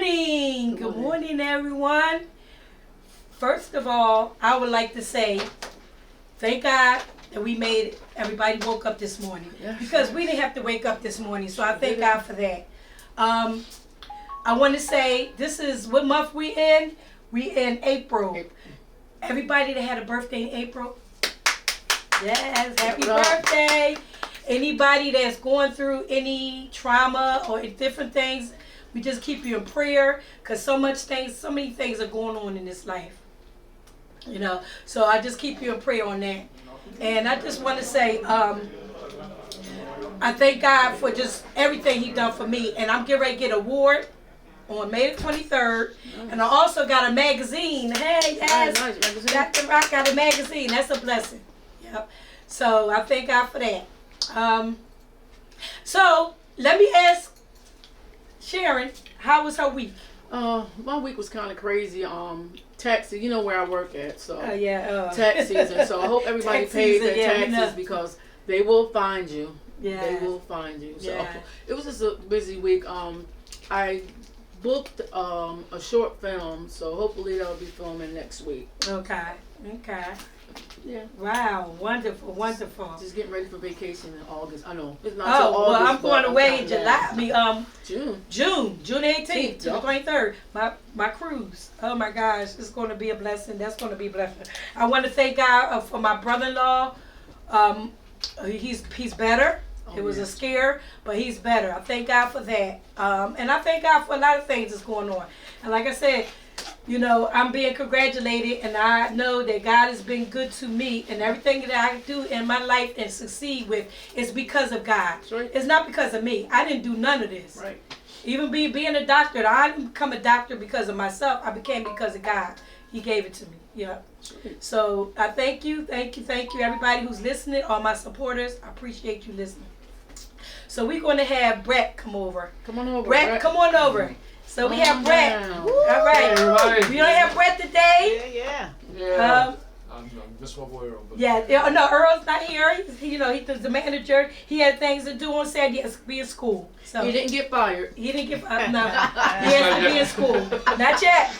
morning. Good morning, everyone. First of all, I would like to say thank God that we made it. Everybody woke up this morning. Because we didn't have to wake up this morning, so I thank God for that. I want to say, this is what month we in? We in April. Everybody that had a birthday in April, yes, happy birthday. Anybody that's going through any trauma or different things, we just keep you in prayer, because so many things are going on in this life. You know, so I just keep you in prayer on that. And I just want to say, I thank God for just everything He done for me. And I'm getting ready to get an award on May the 23rd. And I also got a magazine. Hey, yes, Dr. Rock got a magazine. That's a blessing. Yep. So I thank God for that. So let me ask Sharon, how was her week? My week was kind of crazy. Tax, you know where I work at, so tax season. So I hope everybody pays their taxes because they will find you. Yeah, they will find you. So it was just a busy week. I booked a short film, so hopefully that'll be filming next week. Okay. Yeah. Wow. Wonderful. Just getting ready for vacation in August. I know. It's not August, well, I'm going away in July. June 18th to the 23rd. My cruise. Oh my gosh, it's going to be a blessing. That's going to be a blessing. I want to thank God for my brother-in-law. He's better. It was a scare, but he's better. I thank God for that. And I thank God for a lot of things that's going on. And like I said, you know, I'm being congratulated, and I know that God has been good to me, and everything that I do in my life and succeed with is because of God. Right. It's not because of me. I didn't do none of this. Right. Even being a doctor, I didn't become a doctor because of myself. I became because of God. He gave it to me. Yeah. So I thank you, everybody who's listening, all my supporters. I appreciate you listening. So we're going to have Brett come over. Come on over. Brett, come on over. So we have Brett. All right. We don't have Brett today. Yeah. I'm just my boy Earl. Yeah. No, Earl's not here. He's the manager. He had things to do on Saturday. He has to be in school. So he didn't get fired. He didn't get fired. No. He has to be in school. Not yet.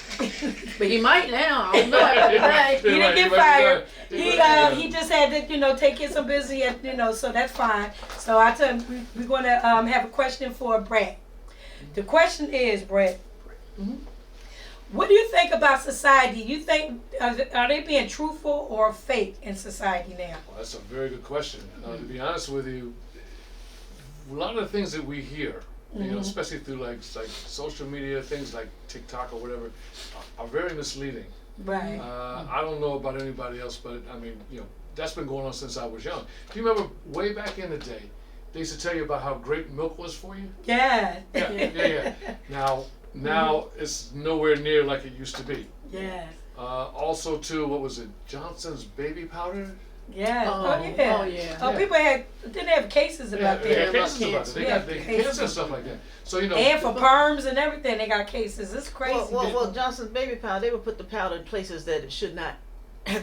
But he might now. I don't know. He didn't get fired. He just had to, take care of some business. So that's fine. So I tell him we're going to have a question for Brett. The question is, Brett, what do you think about society? You think, are they being truthful or fake in society now? Well, that's a very good question. To be honest with you, a lot of the things that we hear, especially through like social media, things like TikTok or whatever, are very misleading. Right. I don't know about anybody else, but I mean, that's been going on since I was young. Do you remember way back in the day, they used to tell you about how great milk was for you? Yeah. Yeah. Now it's nowhere near like it used to be. Yeah. Also, too, what was it? Johnson's baby powder? Yeah. Oh, yeah. Oh, people didn't have cases about that. They had cases about it. They got cancer and stuff like that. So and for perms and everything, they got cases. It's crazy. Well, Johnson's baby powder, they would put the powder in places that it should not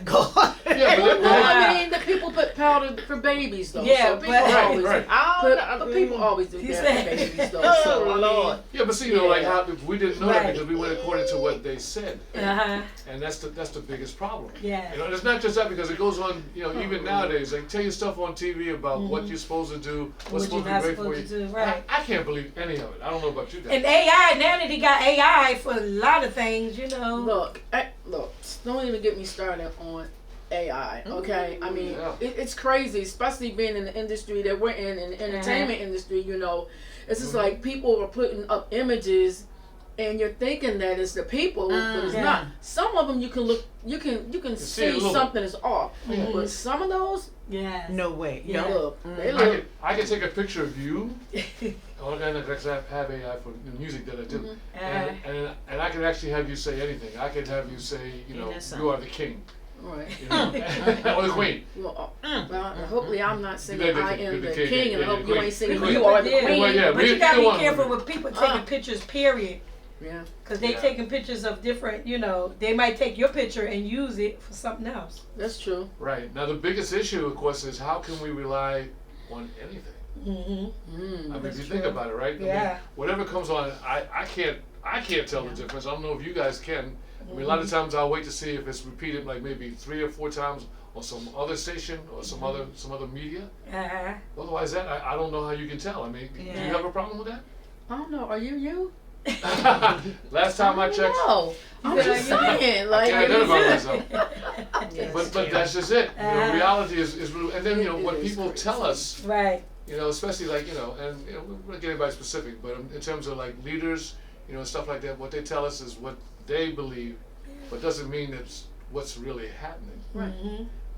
go. I mean, the people put powder for babies, though. Yeah, so but people right. always do that for babies, though. So, Lord. Yeah, but see, like how we didn't know that because we went according to what they said, and that's the biggest problem. Yeah. It's not just that because it goes on. Even nowadays, they tell you stuff on TV about what you're supposed to do, what's supposed to be great for you. Right. I can't believe any of it. I don't know about you guys. And AI now that they got AI for a lot of things, Look, don't even get me started on AI, okay? I mean, it's crazy, especially being in the industry that we're in the entertainment industry, It's just like people are putting up images and you're thinking that it's the people, but it's not. Some of them you can see something is off, but some of those, no way. They look. I can take a picture of you. I have AI for the music that I do, and I can actually have you say anything. I can have you say, you are the king. Right. Or the queen. Well, hopefully I'm not singing I am the king, king, and I hope you ain't singing queen. you are the queen. Well, but you gotta be careful with people taking pictures, period. Yeah. Because they taking pictures of different, they might take your picture and use it for something else. That's true. Right. Now the biggest issue, of course, is how can we rely on anything? I mean, if you think about it, right? Yeah. I mean, whatever comes on, I I can't tell the difference. I don't know if you guys can. I mean, a lot of times I'll wait to see if it's repeated like maybe 3 or 4 times on some other station or some other media. Otherwise, that I don't know how you can tell. I mean, do you have a problem with that? I don't know. Are you? Last time I checked. No, I'm just saying. Like, I can't identify myself. Yes, But that's just it. You know, reality is real. And then, you know, what people tell us, Right. you know, especially like, you know, and you know, we're not getting anybody specific, but in terms of like leaders, you know, stuff like that, what they tell us is what they believe, but doesn't mean that's what's really happening. Right.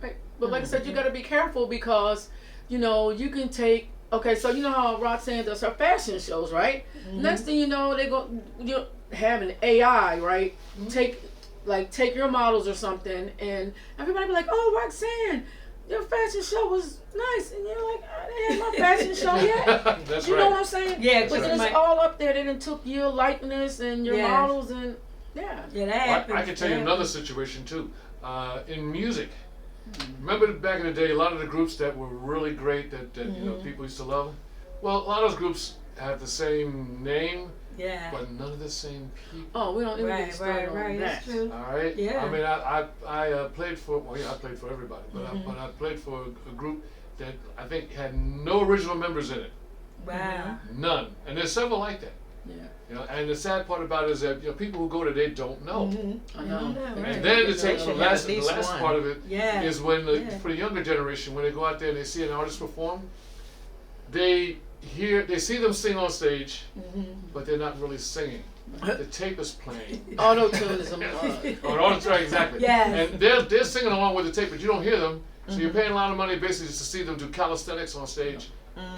Right. But like I said, you got to be careful because, you know, you can take. Okay, so you know how Roxanne does her fashion shows, right? Next thing you know, you have an AI, right? Take your models or something, and everybody be like, "Oh, Roxanne, your fashion show was nice," and you're like, "I didn't have my fashion show yet." That's You right. know what I'm saying? Yeah, but right. it's all up there. They done took your likeness and your models and Yeah, that Well, happens. I can tell you another situation too. In music, remember back in the day, a lot of the groups that were really great that you know people used to love. Well, a lot of those groups have the same name, Yeah. but none of the same people. oh, we don't even get Right, started right, on right. that. That's true. All right. Yeah. I mean, I played for. Well, yeah, I played for everybody, but I played for a group that I think had no original members in it. Wow. None. And there's several like that. Yeah, You know, and the sad part about it is that you know people who go to they don't know. I know. And then the They should have last at least one. part of it Yeah. is when Yeah. for the younger generation, when they go out there and they see an artist perform, they see them sing on stage, but they're not really singing. The tape is playing. Auto tune is a Right, exactly. Yes. And they're singing along with the tape, but you don't hear them. So you're paying a lot of money basically just to see them do calisthenics on stage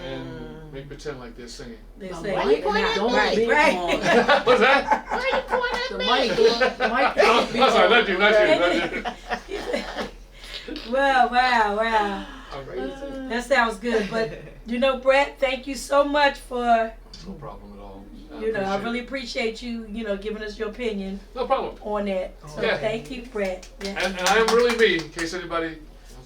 and make pretend like they're singing. They Now, say, why you "Nah, don't right, be right." on. What's that? Why are you pointing at The me? mic Oh, be sorry, on. not you, not you. Wow. Crazy. That sounds good. But, you know, Brett, thank you so much for, No problem at all. you know, I appreciate really it. appreciate you, you know, giving us your opinion No problem. on that. So Yeah. thank you, Brett. Yeah. And I am really me, in case anybody.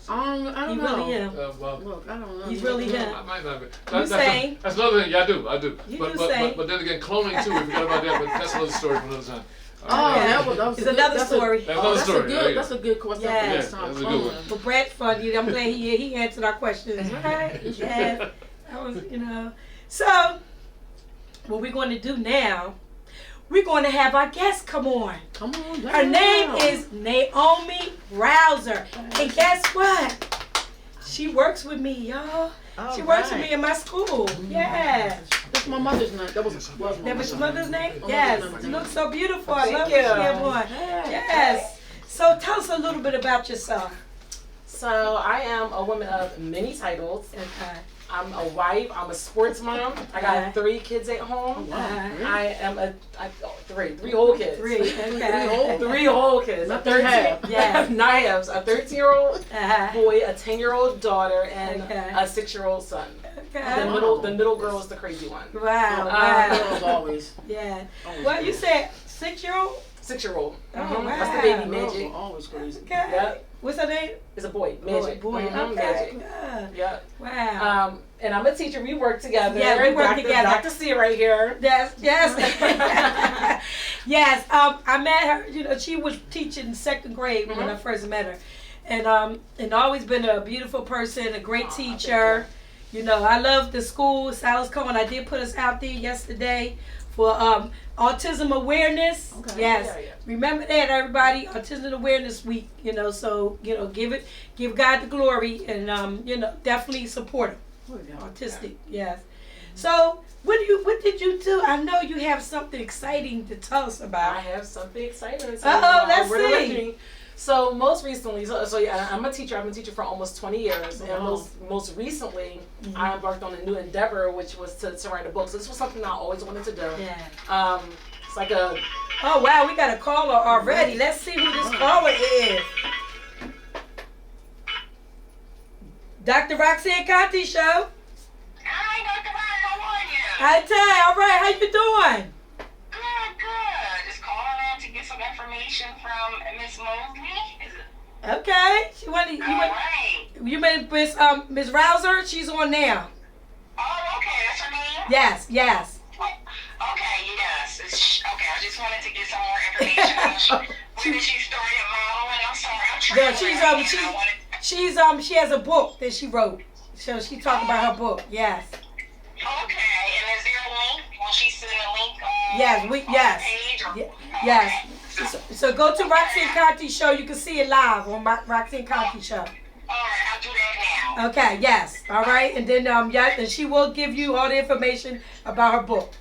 I He don't know. really am. Well, Look, I don't know. He's really him. I might not be. You sing. That's another thing. Yeah, I do. You but, do but, sing. but then again, cloning too. We forgot about that. But that's another story for another time. Oh, Yeah. that was It's a another that's story. That's another story. There you go. That's a good question. Yeah. Next Yeah, time. that's a good one. But Brett, funny. I'm glad he answered our questions. Right? Yeah. That was, you know. So, what we're going to do now, we're going to have our guest come on. Come on. Her name is Naomi Rouser. And guess what? She works with me, y'all. She works with me in my school. Yeah. That's my mother's name. That was my That was your mother's name? My Yes. mother's You name. look so beautiful. I love Thank what you. you have on. Yes. So tell us a little bit about yourself. So I am a woman of many titles. Okay. I'm a wife. I'm a sports mom. I got 3 kids at home. I am three whole kids. Three. Okay. 3 whole kids. Not three half. Yes. Not halves. A 13-year-old Uh-huh. boy, a 10-year-old daughter, and Okay. a 6-year-old son. Okay. The middle girl is the crazy one. Wow. Wow. Girls always. Yeah. Always Well, you crazy. said 6-year-old? 6-year-old. Oh, Mhm. wow. That's the baby Girls Magic. are always crazy. Okay. Yep. What's her name? It's a boy. Magic. Boy. Mhm, Okay. Magic. Good. Yep. Wow. And I'm a teacher. We work together. Yeah, we work together. Dr. C right here. Yes, yes. Yes, I met her, you know, she was teaching 2nd grade when I first met her. And always been a beautiful person, a great teacher. You know, I love the school, Silas Cohen. I did put us out there yesterday for Autism Awareness. Okay. Yes. Yeah. Remember that, everybody, Autism Awareness Week, you know, so, you know, give God the glory and, you know, definitely support him. Autistic, yes. So, what did you do? I know you have something exciting to tell us I about. have something exciting to Uh-oh, tell you. let's We're see. listening. So most recently, so yeah, I'm a teacher. I've been teaching for almost 20 years, and most recently, I embarked on a new endeavor, which was to write a book. So this was something I always wanted to do. Yeah. It's like a Oh, wow, we got a caller already. Let's see who this caller is. DrRoxanneContee show. Hi, Dr. Ryan. How are you? Hi, Tay. All right, how you doing? Good. Just calling in to get some information from Miss Mosley. Is it? Okay. All right. You met Miss Rouser? She's on now. Oh, okay. That's her name? Yes, yes. Okay, yes. Okay, I was just wanted to get some more information. When did she start modeling? I'm sorry, I'm trying she has a book that she wrote. So she talked about her book. Yes. Okay, and is there a link? Will she send a link on, Yes, on yes. the page? Or, Yes. So go to Roxanne Show. You can see it live on my Roxanne Show. All right, I'll do that now. Okay, yes. All right. And then and she will give you all the information about her book.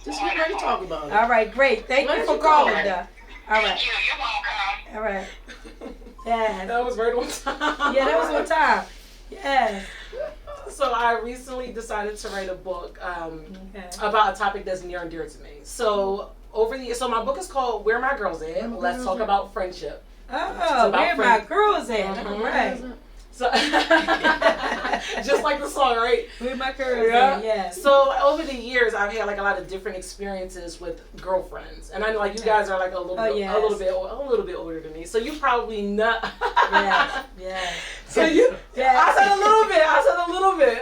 Just get ready to talk about it. All right, great. Thank you for calling, though. All right. Thank you. You're welcome. All right. Yes. That was right on time. Yeah, that was on time. Yes. So I recently decided to write a book about a topic that's near and dear to me. So so my book is called Where My Girls At? Let's Talk About Friendship. Oh, where my girls at? Mhm. Right. So just like the song, right? Where my girls at? Yes. So over the years, I've had like a lot of different experiences with girlfriends, and I know like you guys are like a little bit older than me, so you probably know. Yeah. So you, I said a little bit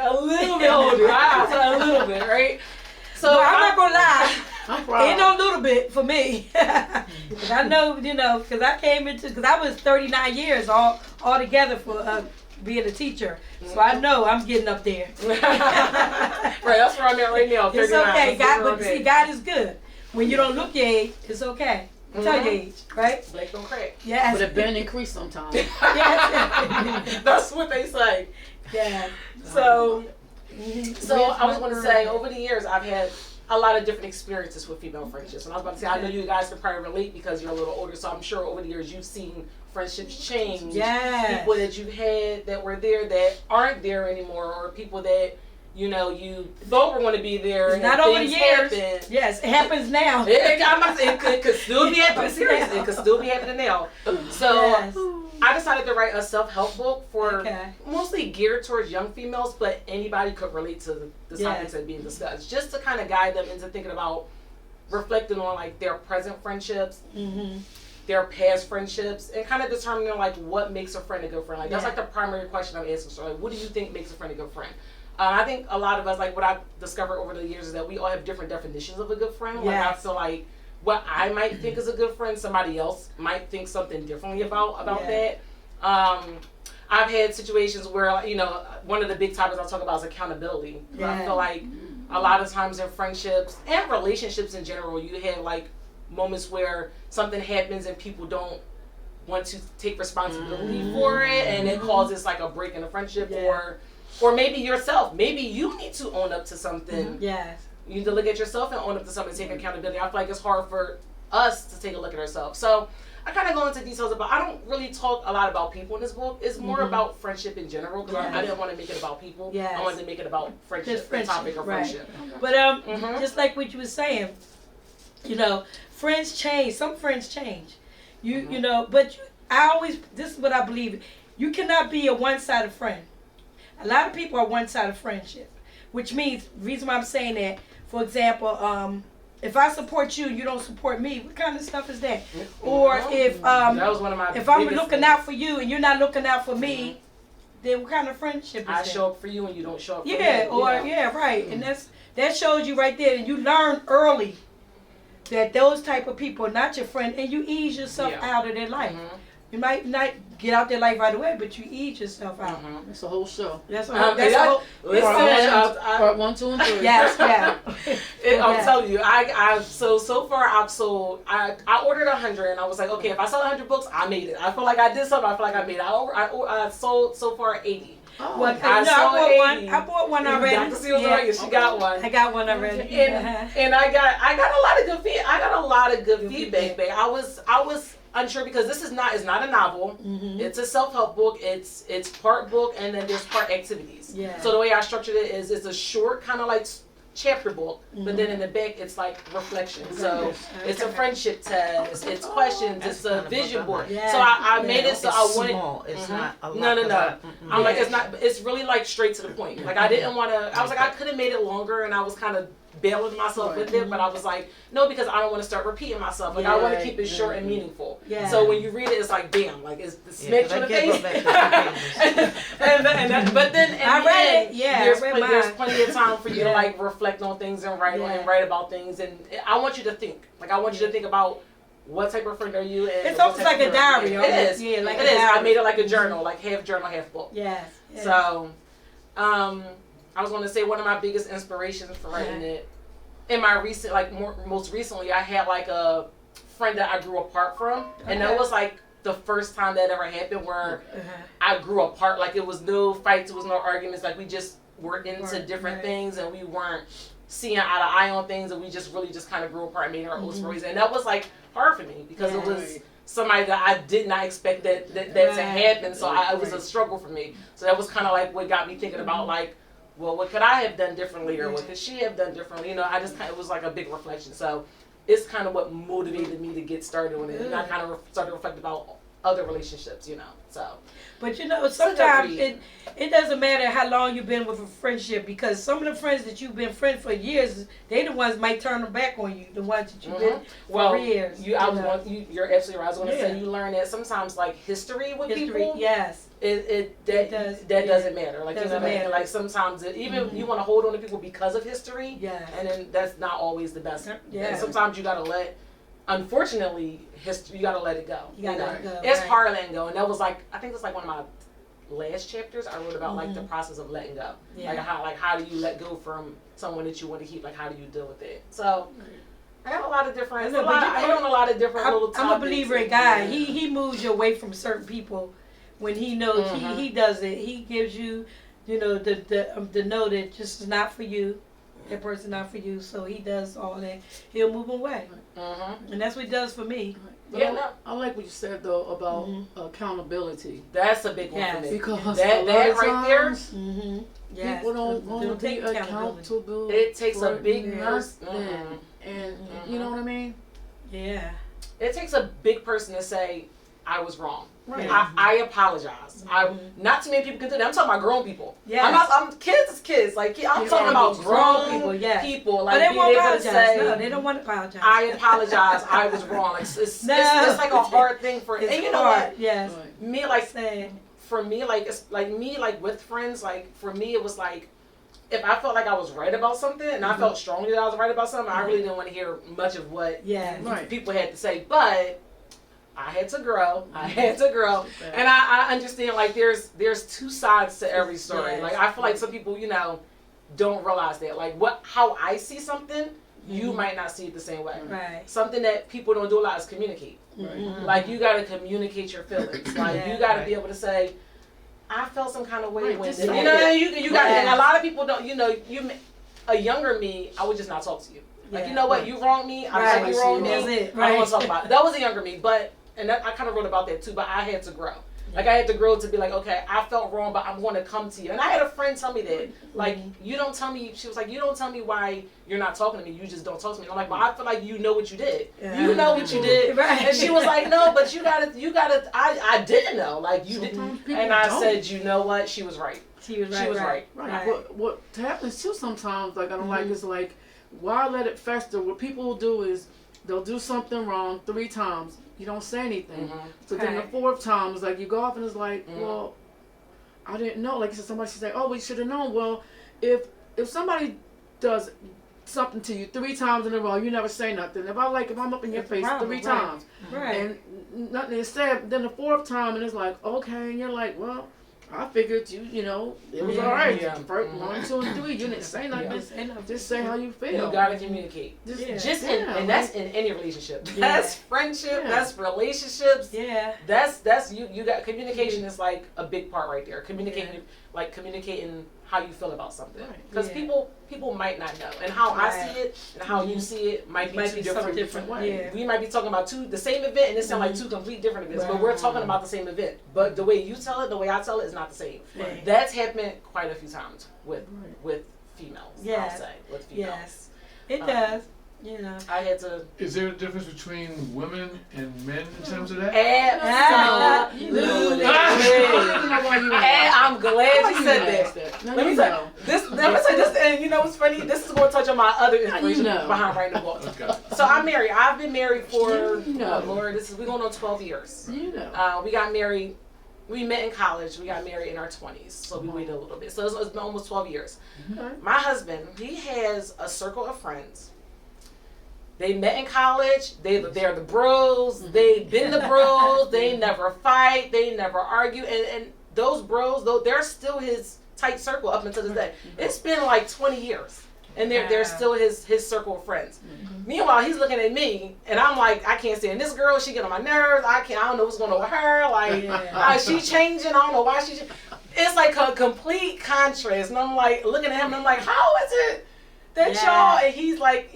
older. I said a little bit, right? So well, I'm not gonna lie. I'm Ain't no little bit for me. Cause I know, because I was 39 years all together for being a teacher. So I know I'm getting up there. Right, that's where I'm at right now. 39. It's okay. God is good. When you don't look your age, it's okay. Tell your age, right? Black don't crack. Yes. But it been increased sometimes. Yes. That's what they say. Yeah. So I was going to say, over the years, I've had a lot of different experiences with female friendships. And I was about to say, I know you guys can probably relate because you're a little older, so I'm sure over the years you've seen friendships change. Yes. People that you had that were there that aren't there anymore, or people that, you thought were going to be there. It's and not over the things years. happen. Yes, it happens now. It could still be happening. Seriously, it could still be happening now. So Yes. I decided to write a self-help book for mostly geared towards young females, but anybody could relate to the topics that are being discussed. Just to kind of guide them into thinking about reflecting on like their present friendships, their past friendships, and kind of determining like what makes a friend a good friend. Like that's like the primary question I'm asking. So like, what do you think makes a friend a good friend? I think a lot of us, like what I've discovered over the years is that we all have different definitions of a good friend. Like I feel like what I might think is a good friend, somebody else might think something differently about that. I've had situations where, one of the big topics I'll talk about is accountability. I feel like a lot of times in friendships and relationships in general, you have like moments where something happens and people don't want to take responsibility for it, and it causes like a break in the friendship, or maybe yourself. Maybe you need to own up to something. Yes. You need to look at yourself and own up to something, take accountability. I feel like it's hard for us to take a look at ourselves. So I kind of go into details about, I don't really talk a lot about people in this book. It's more about friendship in general, because I didn't want to make it about people. I wanted to make it about friendship, the topic of friendship. But just like what you were saying, friends change. Some friends change. But this is what I believe. You cannot be a one-sided friend. A lot of people are one-sided friendship, which means, the reason why I'm saying that, for example, if I support you, you don't support me, what kind of stuff is that? Or if that was one of my if I'm looking out for you and you're not looking out for me, then what kind of friendship is that? I show up for you and you don't show up for me. Right. And that shows you right there, and you learn early that those type of people are not your friend, and you ease yourself out of their life. You might not get out their life right away, but you ease yourself out. That's a whole show. That's part 1, 2, and 3. Yes, I'm telling you, so far I've sold. I ordered 100, and I was like, okay, if I sell 100 books, I made it. I feel like I did something. I feel like I made it. I sold so far 80. Well, I bought one already. Dr. Seals she got one. I got one already. And I got a lot of good feedback. I got a lot of good feedback, babe. I was unsure because it's not a novel. It's a self-help book. It's part book and then there's part activities. So the way I structured it is it's a short kind of like chapter book, but then in the back it's like reflection. So it's a friendship test, it's questions, it's a vision board. So I made it so I wanted. Small. It's not a lot. No. I'm like, it's not. It's really like straight to the point. Like I didn't want to. I was like, I could have made it longer, and I was kind of bailing myself with it, but I was like, no, because I don't want to start repeating myself. Like I want to keep it short and meaningful. Yeah. So when you read it, it's like bam, like it's smacks you in the face. But then I read it. Yeah, there's plenty of time for you to like reflect on things and write about things. And I want you to think. Like I want you to think about what type of friend are you? And it's almost like a diary. It is. Yeah, like it is. I made it like a journal, like half journal, half book. Yes. So, I was going to say one of my biggest inspirations for writing it, in my recent, like most recently, I had like a friend that I grew apart from, and that was like the first time that ever happened where I grew apart. Like it was no fights, it was no arguments. Like we just were into different things, and we weren't seeing eye to eye on things, and we just really just kind of grew apart and made our own stories. And that was like hard for me because it was somebody that I did not expect that to happen. So it was a struggle for me. So that was kind of like what got me thinking about like, well, what could I have done differently, or what could she have done differently? You know, I just kind of, it was like a big reflection. So it's kind of what motivated me to get started on it, and I kind of started reflecting about other relationships, you know. So, but you know, sometimes it doesn't matter how long you've been with a friendship, because some of the friends that you've been friends for years, they the ones might turn them back on you. The ones that you've been for years. You're absolutely right. I was going to say you learn that sometimes like history with people. Yes. That doesn't matter. Like, you know what I mean? Like sometimes even you want to hold on to people because of history. Yeah. And then that's not always the best. Yeah. And sometimes you gotta unfortunately, history, you gotta let it go. You gotta let it go. It's hard letting go, and that was like, I think it's like one of my last chapters. I wrote about like the process of letting go. Yeah. Like how do you let go from someone that you want to keep? Like how do you deal with it? So I have a lot of different. I hit on a lot of different little topics. I'm a believer in God. He moves you away from certain people when he knows he does it. He gives you, you know, the know that just is not for you. That person not for you, so he does all that. He'll move away, and that's what he does for me. I like what you said though about accountability. That's a big one for me. Because that right there, people don't want to be accountable. It takes a big person, and you know what I mean. Yeah, it takes a big person to say, I was wrong. Right. I apologize. Not too many people can do that. I'm talking about grown people. Yeah. I'm kids is kids. Like I'm talking about grown people. Yeah. People like being able to say, no, they don't want to apologize. I apologize. I was wrong. Like, it's like a hard thing for. And you know what? Yes. Me like for me like it's like me like with friends. Like for me it was like, if I felt like I was right about something and I felt strongly that I was right about something, I really didn't want to hear much of what people had to say. But I had to grow. And I understand like there's two sides to every story. Yes. Like I feel like some people, you know, don't realize that. Like how I see something, you might not see it the same way. Right. Something that people don't do a lot is communicate. Right. Like you gotta communicate your feelings. Like you gotta be able to say, I felt some kind of way when you know you got and a lot of people don't, you know, a younger me, I would just not talk to you. Like, you know what, you wronged me, I like you wronged me. I don't want to talk about it. That was a younger me, but and I kind of wrote about that too, but I had to grow. Like, I had to grow to be like, okay, I felt wrong, but I'm going to come to you. And I had a friend tell me that. Like, you don't tell me, she was like, you don't tell me why you're not talking to me. You just don't talk to me. And I'm like, well, I feel like you know what you did. Yeah. You know what you did. Right. And she was like, no, but you gotta, I didn't know. Like, you didn't. And I said, you know what? She was right. She was right. What happens too sometimes, like, I don't like, is like, why let it fester? What people will do is, they'll do something wrong 3 times. You don't say anything. So then the 4th time, it's like you go off and it's like, well, I didn't know. Like you said, somebody should say, oh, we should have known. Well, if somebody does something to you 3 times in a row, you never say nothing. If I'm up in your face 3 times and nothing is said, then the 4th time and it's like, okay, and you're like, well, I figured you know, it was all right. Yeah. 1, 2, and 3, you didn't say nothing. Just say how you feel. You gotta communicate. And that's in any relationship. That's friendship. That's relationships. Yeah. That's you got communication is like a big part right there. Communicating how you feel about something. Because people might not know, and how I see it and how you see it might be two different ways. Yeah. We might be talking about the same event, and it sound like 2 complete different events, but we're talking about the same event. But the way you tell it, the way I tell it, is not the same. Right. That's happened quite a few times with females. Yes. I'll say with females. Yes, it does. You know. I had to. Is there a difference between women and men in terms of that? Absolutely. And I'm glad you said that. Let me tell you this, and you know what's funny? This is going to touch on my other inspiration behind writing the book. Okay. So I'm married. I've been married for, Lord, we're going on 12 years. We got married. We met in college. We got married in our 20s, so we waited a little bit. So it's been almost 12 years. My husband, he has a circle of friends. They met in college. They're the bros. They've been the bros. They never fight. They never argue. And those bros, though, they're still his tight circle up until this day. It's been like 20 years. And they're still his circle of friends. Meanwhile, he's looking at me, and I'm like, I can't stand this girl. She get on my nerves. I don't know what's going on with her. Like, she changing. I don't know why she. It's like a complete contrast. And I'm like looking at him, and I'm like, how is it that y'all? And he's like,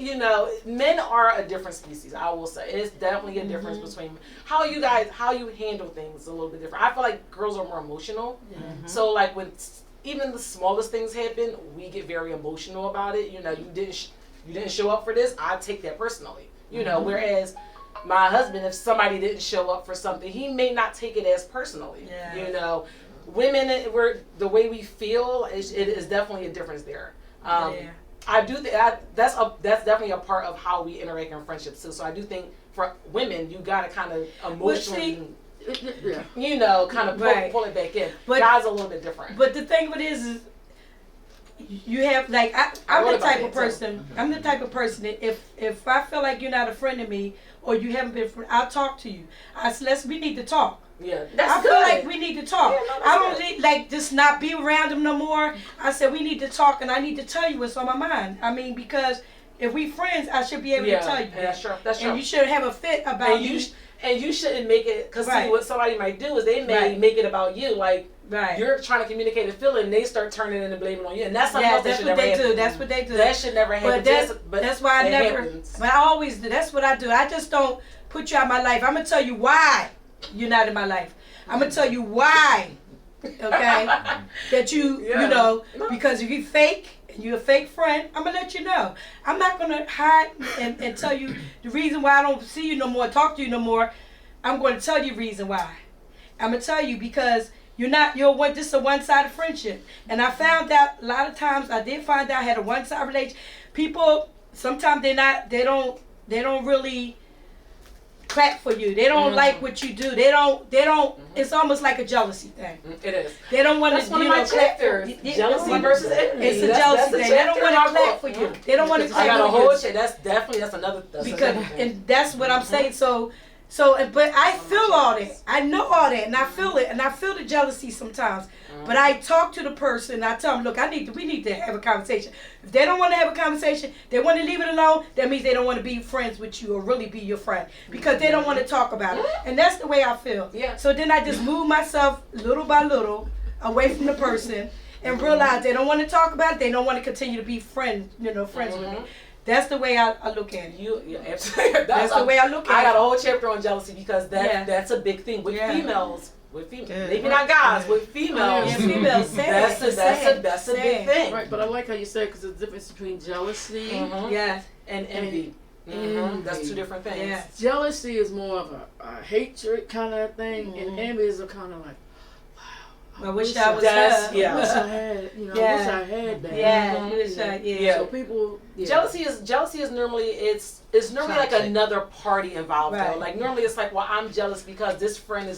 men are a different species. I will say it's definitely a difference between how you handle things a little bit different. I feel like girls are more emotional. So like when even the smallest things happen, we get very emotional about it. You didn't show up for this. I take that personally. Whereas my husband, if somebody didn't show up for something, he may not take it as personally. Women, the way we feel, it is definitely a difference there. I do think that's definitely a part of how we interact in friendships too. So I do think for women, you gotta kind of emotionally. Kind of pull it back in. But guys are a little bit different. But the thing of it is you have like I'm the type of person. I'm the type of person that if I feel like you're not a friend of me or you haven't been a friend, I'll talk to you. We need to talk. Yeah, I feel like we need to talk. I don't need like just not be around them no more. I said we need to talk, and I need to tell you what's on my mind. I mean, because if we friends, I should be able to tell you. That's true. That's true. And you should have a fit about you. And you shouldn't make it, because see, what somebody might do is they may make it about you. Like, you're trying to communicate a feeling, and they start turning it and blaming on you. And that's something else that should never happen. That's what they do. That should never happen. But that's why I never, but I always do. That's what I do. I just don't put you out of my life. I'm going to tell you why you're not in my life. I'm going to tell you why, okay, that because if you fake, you're a fake friend, I'm going to let you know. I'm not going to hide and tell you the reason why I don't see you no more, talk to you no more. I'm going to tell you the reason why. I'm going to tell you because this is a one-sided friendship. And I found out a lot of times, I had a one-sided relationship. People, sometimes they don't really clap for you. They don't like what you do. They don't it's almost like a jealousy thing. It is. They don't want to That's one of my chapters. Jealousy versus envy. It's a jealousy thing. They don't want to clap for you. They don't want to clap for you. I got a whole shit. That's another and that's what I'm saying. But I feel all that. I know all that, and I feel it, and I feel the jealousy sometimes. But I talk to the person, and I tell them, look, we need to have a conversation. If they don't want to have a conversation, they want to leave it alone, that means they don't want to be friends with you or really be your friend because they don't want to talk about it. And that's the way I feel. Yeah. So then I just move myself little by little away from the person and realize they don't want to talk about it. They don't want to continue to be friends with me. That's the way I look at it. Absolutely. That's the way I look at it. I got a whole chapter on jealousy because that's a big thing with females. Maybe not guys, with females. Females. That's a big thing. Right, but I like how you said because the difference between jealousy and envy. That's two different things. Yes. Jealousy is more of a hatred kind of thing, and envy is a kind of like, I wish I was her. I wish I had, wish I had that. So people, jealousy is normally it's normally like another party involved though. Like normally it's like, well, I'm jealous because this friend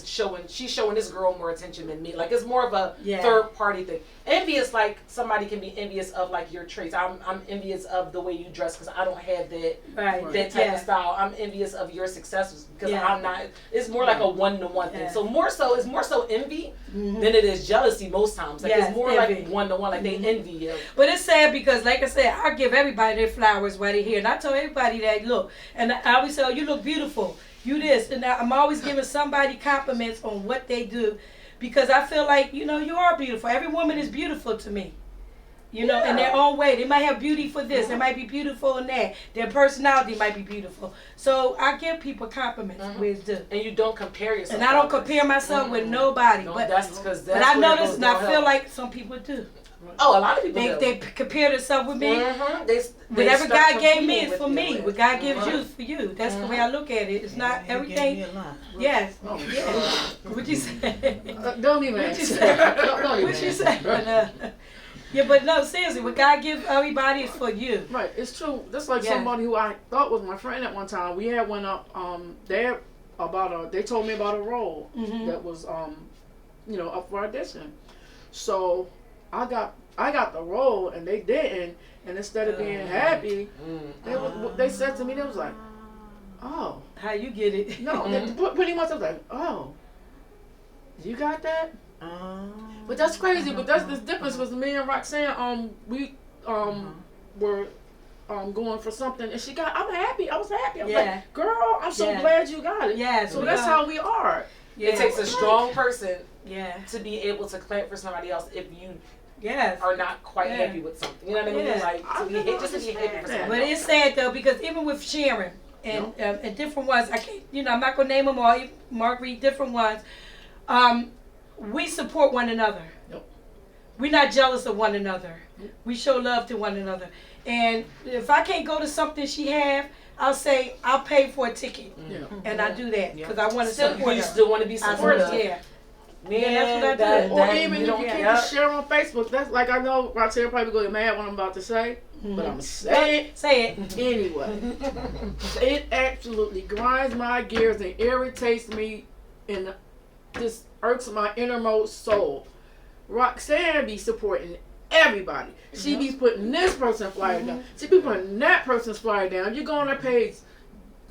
she's showing this girl more attention than me. Like it's more of a third party thing. Envy is like somebody can be envious of like your traits. I'm envious of the way you dress because I don't have that type of style. I'm envious of your successes because I'm not. It's more like a one-to-one thing. So it's more so envy than it is jealousy most times. Like it's more envy. Like one-to-one. Like they envy you. But it's sad because, like I said, I give everybody their flowers while they're here, and I tell everybody that look, and I always say, oh, you look beautiful. You this, and I'm always giving somebody compliments on what they do. Because I feel like, you are beautiful. Every woman is beautiful to me. In their own way. They might have beauty for this. They might be beautiful in that. Their personality might be beautiful. So I give people compliments where it's due. And you don't compare yourself. And I don't compare myself with nobody. No, but that's I notice and I feel like some people do. Oh, a lot of people They compare themselves with me. Whatever God gave me is for me. What God gives you is for you. That's the way I look at it. It's not everything. Gave me a lot. Yes. Oh, Yes. What'd you say? Don't even What'd you answer. say? Don't even What'd you answer. say? Yeah, but no, seriously, what God gives everybody is for you. Right, it's true. That's like Yeah. somebody who I thought was my friend at one time. We had went up they told me about a role that was up for audition. So I got the role and they didn't, and instead of being happy, they said to me, they was like, oh, How you get it? no, pretty much I was like, oh, you got that? But that's crazy. But that's the difference was me and Roxanne. We were going for something, and she got. I'm happy. I was happy. I'm like, girl, I'm so glad you got it. Yeah. So that's how we are. Yeah. It takes a strong person Yeah. to be able to clap for somebody else if you Yes. are not quite happy with something. You know what I mean? Yeah. Like to be just to be happy for somebody. But it's sad though, because even with Sharon and different ones, I can't, I'm not gonna name them all. Marguerite, different ones. We support one another. Yep. We're not jealous of one another. We show love to one another. And if I can't go to something she have, I'll say I'll pay for a ticket, and I do that because I want to support You her. still want to be supportive. Yeah. Man, that's what I do. Or even if you can't share on Facebook, that's like I know Roxanne probably gonna get mad what I'm about to say, but I'm saying it Say it. anyway. It absolutely grinds my gears and irritates me, and this irks my innermost soul. Roxanne be supporting everybody. She be putting this person flyer down. She be putting that person's flyer down. You go on her page,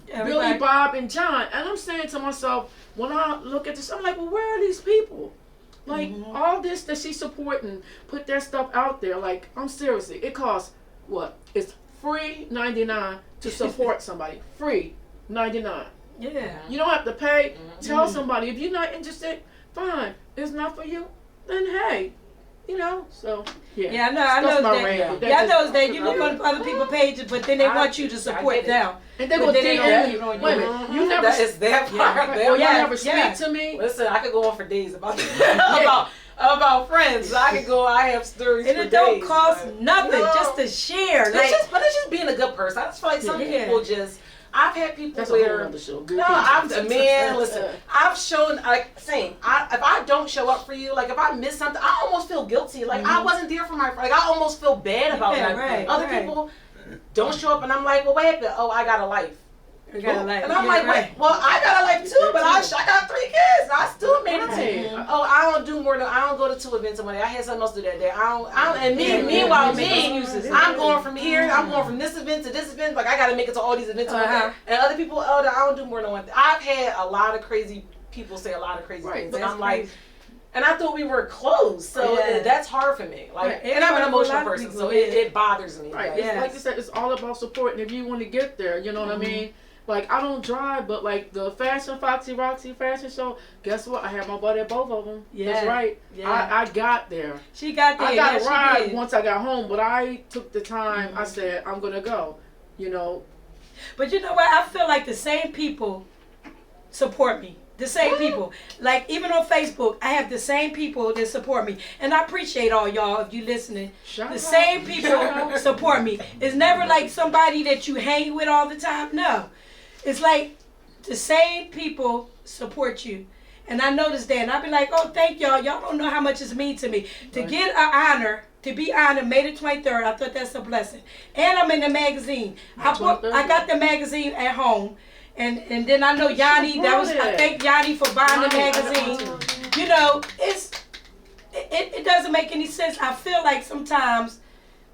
Billy, Bob, and John, and I'm saying to myself, when I look at this, I'm like, well, where are these people? Like, all this that she's supporting, put their stuff out there. Like, I'm seriously, it costs, what? It's free $99 to support somebody. Free $99. Yeah. You don't have to pay. Tell somebody. If you're not interested, fine. It's not for you, then hey. So, yeah. Yeah, I know my that. rant, but Yeah, I that's know that you look on other people's pages, but then they want you to support them. And they go But then DM you. don't Wait a minute. You never. That is that part. Or you Yeah, never speak to me. Listen, I could go on for days about about friends. I could go. I have stories And for it don't days, cost but- nothing No. just to share. It's just being a good person. I just feel like some people just. I've had people That's a whole where other show. no, listen. I've shown if I don't show up for you, like if I miss something, I almost feel guilty. Like I wasn't there for my friend. Like I almost feel bad about that. Right, Other people don't show up, and I'm like, well, what happened? Oh, I got a life. And I'm like, wait, well, I got a life too, but I got 3 kids. I still made it. Oh, I don't do more than I don't go to 2 events a month. I had something else to do that day. Meanwhile, I'm going from here. I'm going from this event to this event. Like I got to make it to all these events. And other people, I don't do more than one thing. I've had a lot of crazy people say a lot of crazy things, and I'm like. And I thought we were close, so that's hard for me. Like, and I'm an emotional person, so it bothers me. Right. Like you said, it's all about supporting. If you want to get there, you know what I mean. Like, I don't drive, but like the Fashion Foxy Roxy fashion show, guess what? I had my buddy at both of them. Yeah. That's right. Yeah. I got there. She got there. I got a ride once I got home, but I took the time. I said, I'm going to go, But you know what? I feel like the same people support me. The same people. Like, even on Facebook, I have the same people that support me. And I appreciate all y'all if you listening. The same people support me. It's never like somebody that you hang with all the time. No. It's like the same people support you. And I noticed that. And I be like, oh, thank y'all. Y'all don't know how much it's mean to me. To get an honor, to be honored, May the 23rd, I thought that's a blessing. And I'm in the magazine. I got the magazine at home. And then I know Yanni, I thank Yanni for buying the magazine. It doesn't make any sense. I feel like sometimes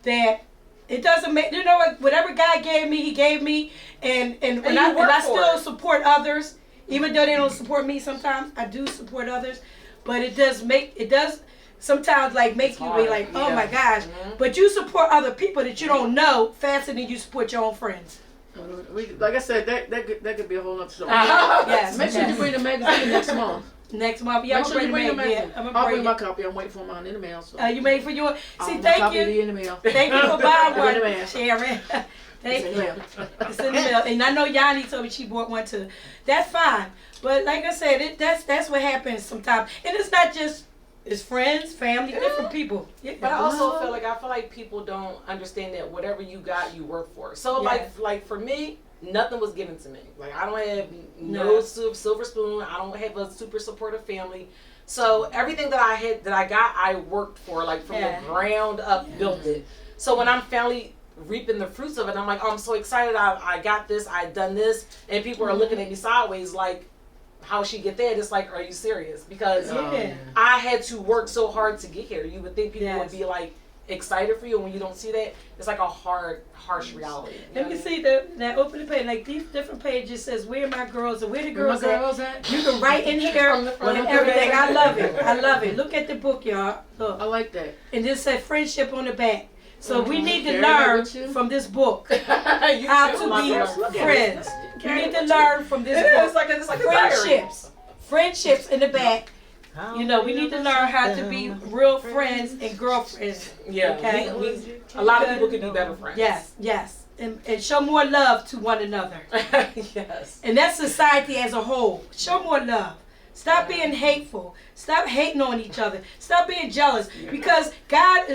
that it doesn't make, whatever God gave me, He gave me. And I still support others, even though they don't support me sometimes. I do support others. But it does sometimes like make you be like, oh my gosh. But you support other people that you don't know faster than you support your own friends. Like I said, that could be a whole other show. Yes. Make sure you bring the magazine next month. Next month, yeah. Make sure you bring the magazine. I'll bring it. my copy. I'm waiting for mine in the mail. So. You made for your? See, my thank copy you. in the mail. Thank you for buying one, In the mail. Sharon. Thank It's you. It's in the mail, and I know Yanni told me she bought one too. That's fine, but like I said, that's what happens sometimes, and it's not just It's friends, family, different people. Yeah. But I also feel like people don't understand that whatever you got, you work for. So like for me, nothing was given to me. Like I don't have no silver spoon. I don't have a super supportive family. So everything that I got, I worked for, like from the ground up, built it. So when I'm finally reaping the fruits of it, I'm like, oh, I'm so excited. I got this. I done this, and people are looking at me sideways like, how she get that? It's like, are you serious? Because I had to work so hard to get here. You would think people would be like excited for you, and when you don't see that, it's like a harsh reality. Let me see that opening page. Like these different pages says, "Where are my girls?" and "Where the girls at?" You can write in here and everything. I love it. I love it. Look at the book, y'all. Look. I like that. And this says friendship on the back. So we need to learn from this book how to be friends. We need to learn from this book. It's like Friendships in the back. You know, we need to learn how to be real friends and girlfriends. Yeah. Okay. A lot of people can be better friends. Yes. And show more love to one another. Yes. And that's society as a whole. Show more love. Stop being hateful. Stop hating on each other. Stop being jealous. Because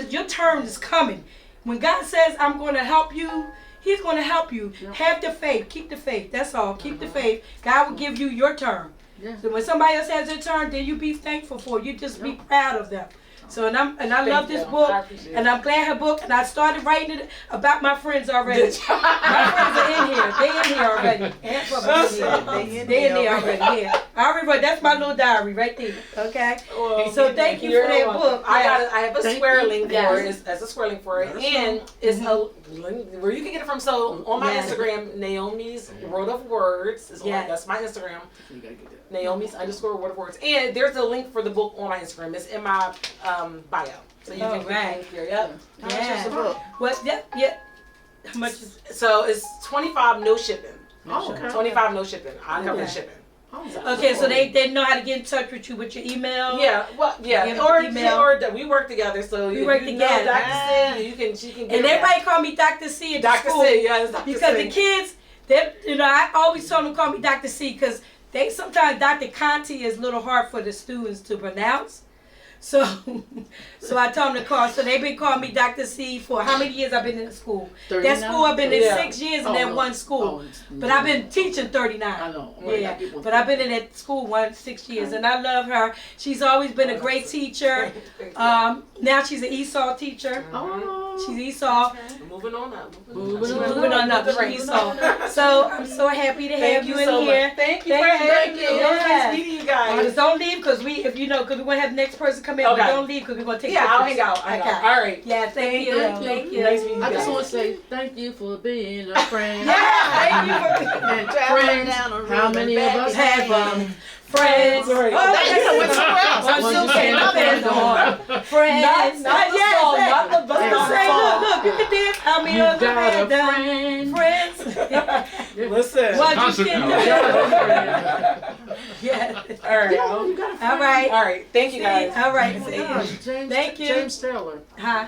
your turn is coming. When God says, I'm going to help you, He's going to help you. Have the faith. Keep the faith. That's all. Keep the faith. God will give you your turn. So when somebody else has their turn, then you be thankful for it. You just be proud of them. So I love this book, and I'm glad her book, and I started writing it about my friends already. My friends are in here. They in here already. They in there already. Yeah, I already wrote. That's my little diary right there. Okay. Well, so thank you for that book. I have a square link for it. That's a square link for it, and it's where you can get it from. So on my Instagram, Naomi's Word of Words is that's my Instagram. Naomi's _word of words, and there's a link for the book on my Instagram. It's in my bio, so you can click here. Yep. What? Yeah. How much is? So it's $25 no shipping. Oh, okay. $25 no shipping. I cover the shipping. Okay, so they know how to get in touch with you with your email. Yeah, well, or we work together. So we work together. Dr. C, she can. And everybody call me Dr. C at Dr. school. C, yes, Dr. Because C. the kids, I always told them to call me Dr. C because sometimes Dr. Contee is a little hard for the students to pronounce. So I told them to call. So they've been calling me Dr. C for how many years I've been in the school? 39? That school I've been in 6 years in that one school. But I've been teaching 39. I know. Yeah. But I've been in that school 6 years, and I love her. She's always been a great teacher. Now she's an ESOL teacher. She's ESOL. Moving on up. Moving on up. She's ESOL. So I'm so happy to have you in here. Thank you for having me. Nice meeting you guys. Just don't leave because we want to have the next person come in. Okay. But don't leave because we're going to take pictures. I'll hang out. All right. Yeah, thank you. Thank you. Nice meeting you I guys. just want to say thank you for being a friend. Thank you for being Friends. How many of us have friends? You know what's One you can depend on. Friends. Not the bus. Look, you can dance. How many of us have friends? Listen. What you can do. Yeah. All right. Thank you guys. All right. Thank you. James Taylor. Huh?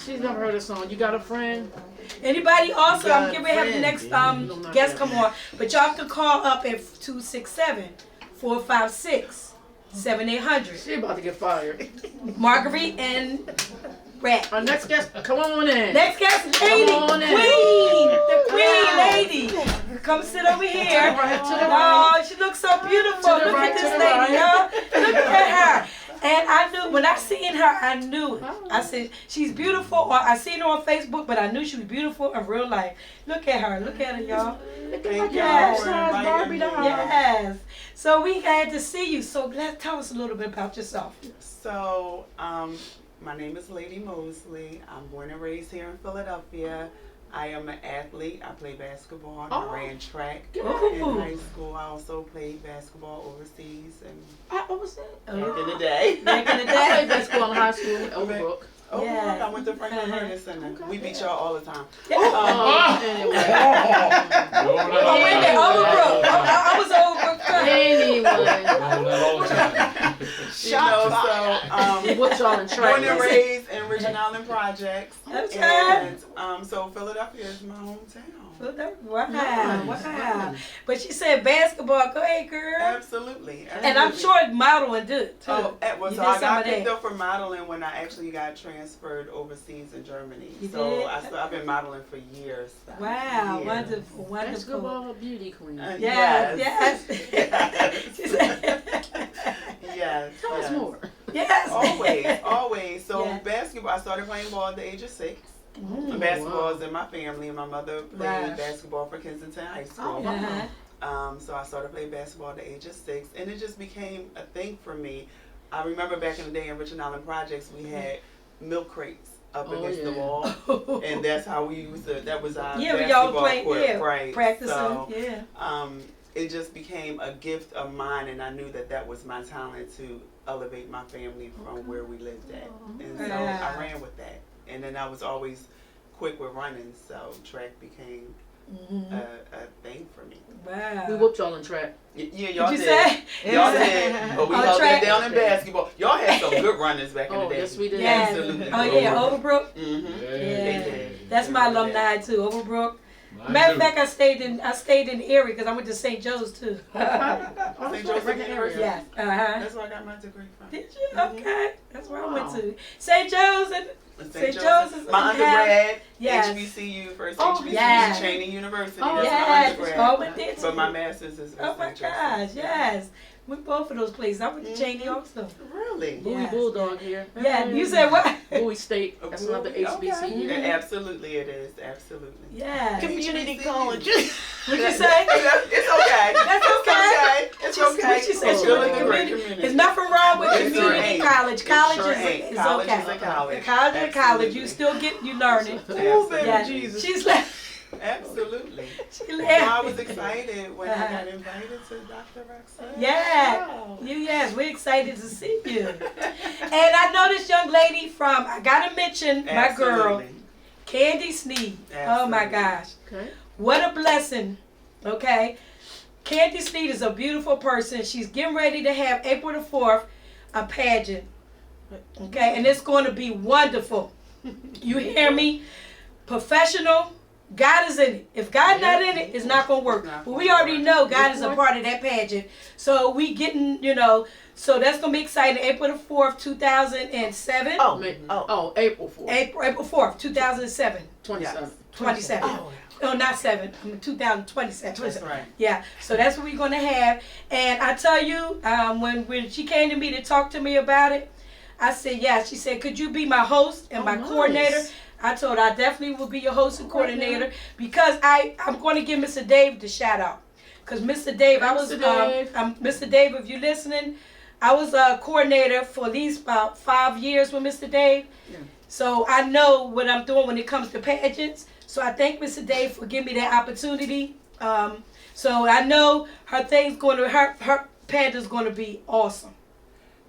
She's never heard this song. You got a friend? Anybody also? I'm getting ready to have the next guest come on. But y'all can call up at 267-456-7800. She about to get fired. Marguerite and Rat. Our next guest, come on in. Next guest, lady, queen, the queen lady. Come sit over here. Oh, she looks so beautiful. Look at this lady, y'all. Look at her. And I knew, when I seen her, I knew it. I said, she's beautiful. Or I seen her on Facebook, but I knew she was beautiful in real life. Look at her, y'all. Thank Yes. Barbie doll. Yes. So we had to see you. So tell us a little bit about yourself. So, my name is Lady Mosley. I'm born and raised here in Philadelphia. I am an athlete. I play basketball. I ran track in high school. I also played basketball overseas and back in the day. Back in the I played day. basketball in high school in Overbrook. Overbrook. I went to Franklin Murray Center. We beat y'all all the time. Anyway. Oh, wait a minute. Overbrook. I was Overbrook too. What y'all in track? Born and raised in Ridge Island Projects. Okay. And so Philadelphia is my hometown. Wow. But she said basketball. Go ahead, girl. Absolutely. And I'm sure modeling too. Oh, well, You so did I some got of picked that. up for modeling when I actually got transferred overseas in Germany. You So did? I've been modeling for years. Wow, Years. wonderful, wonderful. Basketball beauty queen. Yes. She said- Yes. Tell us more. Yes. Always. So Yeah. basketball, I started playing ball at the age of 6. Mm. Basketball is in my family, and my mother played Wow. basketball for Kensington High School. Uh-huh. So I started playing basketball at the age of 6, and it just became a thing for me. I remember back in the day in Richard Island Projects, we had milk crates up against the wall, and that's how we used to. That was our Yeah, when y'all basketball playing, court, yeah, right? practicing, So, yeah. it just became a gift of mine, and I knew that was my talent to elevate my family from where we lived at, and so I ran with that. And then I was always quick with running, so track became a thing for me. Wow. We whooped y'all in track. Yeah, y'all What'd you did. say? Y'all did. But we held track. it down in basketball. Y'all had some good runners back in the day. Yes, we did. Yeah. Absolutely. Oh yeah, Overbrook. Mm-hmm. Yeah. They did. That's my alumni too, Overbrook. Mine Matter of too. fact, I stayed in the area because I went to St. Joe's too. St. Joseph University. Yeah. Uh-huh. That's where I got my degree from. Did you? Okay. That's where I went to. St. Joe's and St. Joe's is my undergrad, Yes. HBCU, first Oh, HBCU, yes. Cheney University. Oh, That's my yes. undergrad. Oh, went there But too. my master's is Oh my St. gosh, Joseph. yes. Went both of those places. I went to Cheney also. Really? Bowie Yes. Bulldog here. Yeah, you said what? Bowie State. That's another Okay. HBCU. Yeah, absolutely it is. Absolutely. Yeah. Community HBCU. college. What'd you say? It's okay. That's okay. It's okay. What she said? It's She still went in to the great community. community. There's nothing wrong with It sure community ain't. college. It College sure is ain't. is College okay. is a college. College is college. You Absolutely. still get you learning. Absolutely. baby Yeah. Jesus. She's like Absolutely. she So laughed. I was excited when I got invited to Dr. Roxanne. Yeah. Wow. Yes, we're excited to see you. And I know this young lady from, I gotta mention my girl, Absolutely. Candy Sneed. Oh my Absolutely. gosh. Okay. What a blessing. Okay. Candy Sneed is a beautiful person. She's getting ready to have April the 4th a pageant. Okay, and it's going to be wonderful. You hear me? Professional. God is in it. If God's not in it, it's not going to work. But we already know God is a part of that pageant. So we getting, so that's going to be exciting. April the 4th, 2007. April 4th. April 4th, 2007. 27. 27. Oh. No, not 7. 2027. That's right. Yeah, so that's what we're going to have. And I tell you, when she came to me to talk to me about it, I said, yeah. She said, could you be my host and my coordinator? I told her I definitely will be your host and coordinator because I'm going to give Mr. Dave the shout out. Because Mr. Dave, Mr. Dave, if you're listening, I was a coordinator for at least about 5 years with Mr. Dave. Yeah. So I know what I'm doing when it comes to pageants. So I thank Mr. Dave for giving me that opportunity. So I know her pageant's going to be awesome.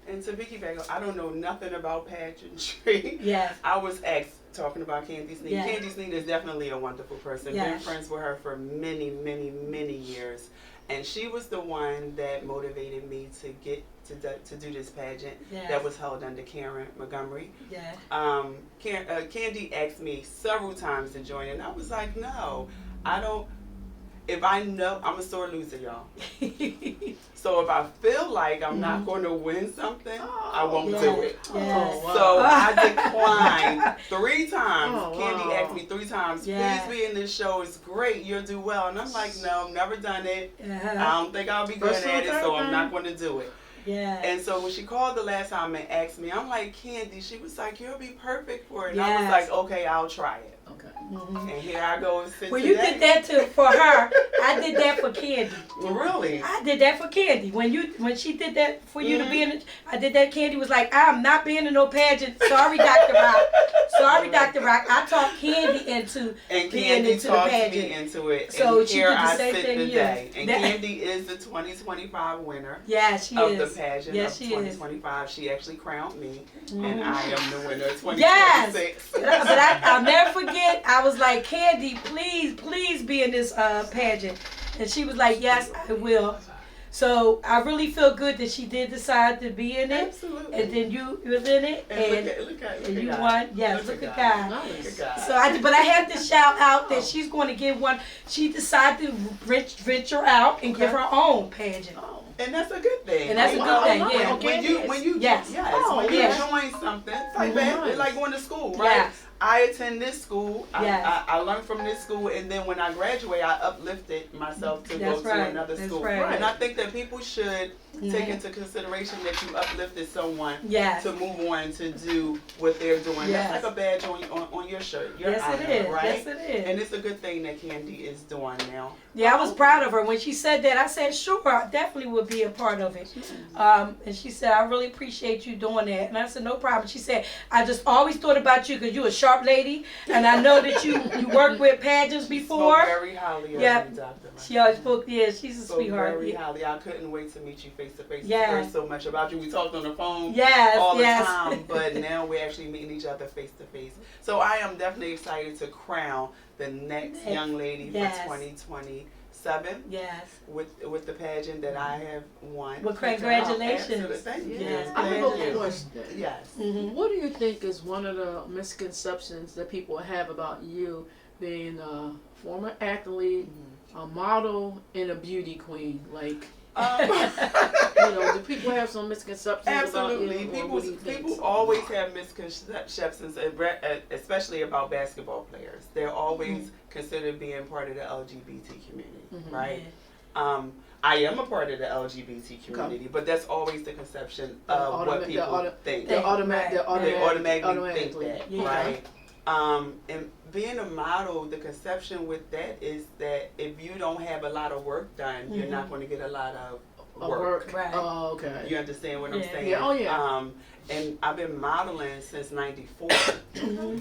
And to piggyback, I don't know nothing about pageantry. Yeah. I was talking about Candy Sneed. Yeah. Candy Sneed is definitely a wonderful person. Yeah. Been friends with her for many, many, many years. And she was the one that motivated me to get to do this pageant that was held under Karen Montgomery. Yeah. Candy asked me several times to join, and I was like, no, I don't. If I know, I'm a sore loser, y'all. So if I feel like I'm not going to win something, I won't do it. Yes. So I declined 3 times. Oh, Candy wow. asked me 3 times, Yeah. please be in this show. It's great. You'll do well. And I'm like, no, I've never done it. I don't think I'll be good First at it, time, so third I'm not going to do it. Yeah. And so when she called the last time and asked me, I'm like, Candy, she was like, you'll be perfect for it. And I was Yes. like, okay, I'll try it. Okay. Mhm. And here I go and sit Well, today. you did that for her. I did that for Candy. Really? I did that for Candy. When she did that for you to be in it, I did that. Candy was like, I'm not being in no pageant. Sorry, Dr. Rock. Sorry, Dr. Rock. I talked Candy into And being Candy into the talked me pageant. into it. So and she here did the I same sit thing you. today. And That- Candy is the 2025 winner Yeah, she of is. the pageant Yes, of she is. 2025. She actually crowned me, and I am the winner of 2026. Yes. But I'll never forget. I was like, Candy, please be in this pageant. And she was like, yes, I will. So I really feel good that she did decide to be in it. Absolutely. And then you was in it. And look at you God. won. Yes, look at God. Look at God. So but I had to shout out that she's going to give one. She decided to venture out and give her own pageant. And that's a good thing. And that's a good thing, yeah. When you Yes. when you Yes. join something, it's like that. It's like going to school, right? Yes. I attend this school. Yes. I learned from this school, and then when I graduate, I uplifted myself to That's go right. to another That's school. right. And I think that people should take into consideration that you uplifted someone Yes. to move on to do what they're doing. Yes. That's like a badge on your shirt. Your Yes, honor, it is. right? Yes, it is. And it's a good thing that Candy is doing now. Yeah, I was proud of her. When she said that, I said, sure, I definitely would be a part of it. And she said, I really appreciate you doing that. And I said, no problem. She said, I just always thought about you because you're a sharp lady. And I know that you worked with pageants before. Spoke very highly of Yeah. you, Dr. She always spoke, yeah, she's a Spoke sweetheart. very Yeah. highly. I couldn't wait to meet you face to face. Yeah. I heard so much about you. We talked on the phone Yes, all the yes. time, but now we're actually meeting each other face to face. So I am definitely excited to crown the next young lady Yes. for 2027 Yes. with the pageant that I have won. Well, congratulations. Absolutely. Thank you. Yes, I have a Congratulations. question. Yes. Mm-hmm. What do you think is one of the misconceptions that people have about you being a former athlete, a model, and a beauty queen? Like, do people have some misconceptions Absolutely. about you? Or what do you think? People always have misconceptions, especially about basketball players. They're always considered being part of the LGBT community, right? I am a part of the LGBT community, but that's always the conception of what people think. They automatically think that, right? And being a model, the conception with that is that if you don't have a lot of work done, you're not going to get a lot of work. Right. Oh, okay. You understand what I'm saying? Yeah. Oh, yeah. And I've been modeling since '94.